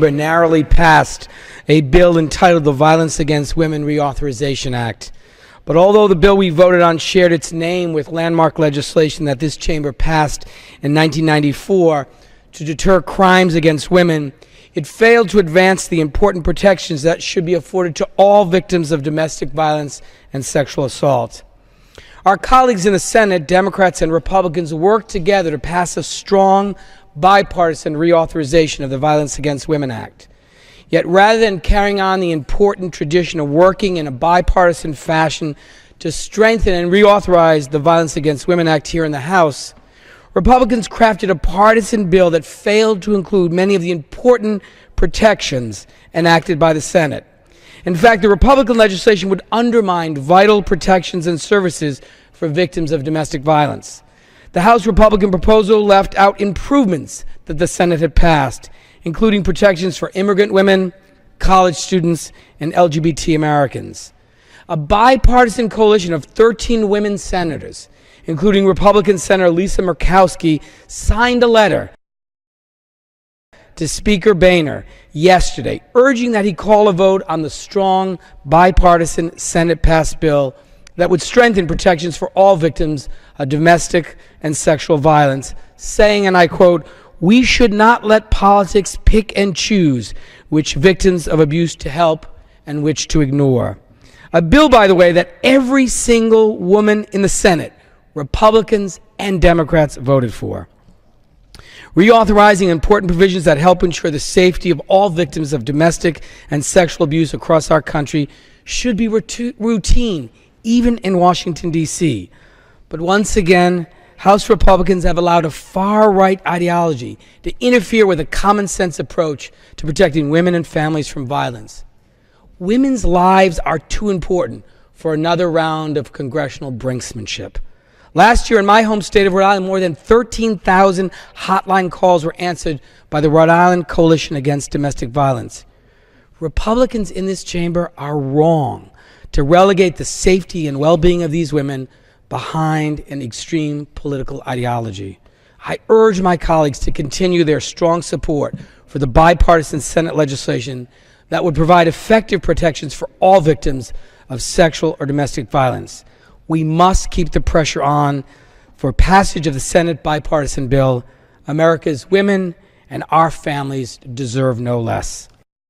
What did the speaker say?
Narrowly passed a bill entitled the Violence Against Women Reauthorization Act. But although the bill we voted on shared its name with landmark legislation that this chamber passed in 1994 to deter crimes against women, it failed to advance the important protections that should be afforded to all victims of domestic violence and sexual assault. Our colleagues in the Senate, Democrats and Republicans, worked together to pass a strong bipartisan reauthorization of the Violence Against Women Act. Yet rather than carrying on the important tradition of working in a bipartisan fashion to strengthen and reauthorize the Violence Against Women Act here in the House, Republicans crafted a partisan bill that failed to include many of the important protections enacted by the Senate. In fact, the Republican legislation would undermine vital protections and services for victims of domestic violence. The House Republican proposal left out improvements that the Senate had passed, including protections for immigrant women, college students, and LGBT Americans. A bipartisan coalition of 13 women senators, including Republican Senator Lisa Murkowski, signed a letter to Speaker Boehner yesterday, urging that he call a vote on the strong bipartisan Senate-passed bill that would strengthen protections for all victims of domestic and sexual violence, saying, and I quote, "We should not let politics pick and choose which victims of abuse to help and which to ignore." A bill, by the way, that every single woman in the Senate, Republicans and Democrats, voted for. Reauthorizing important provisions that help ensure the safety of all victims of domestic and sexual abuse across our country should be routine, even in Washington, D.C. But once again, House Republicans have allowed a far-right ideology to interfere with a common-sense approach to protecting women and families from violence. Women's lives are too important for another round of congressional brinksmanship. Last year in my home state of Rhode Island, more than 13,000 hotline calls were answered by the Rhode Island Coalition Against Domestic Violence. Republicans in this chamber are wrong to relegate the safety and well-being of these women behind an extreme political ideology. I urge my colleagues to continue their strong support for the bipartisan Senate legislation that would provide effective protections for all victims of sexual or domestic violence. We must keep the pressure on for passage of the Senate bipartisan bill. America's women and our families deserve no less.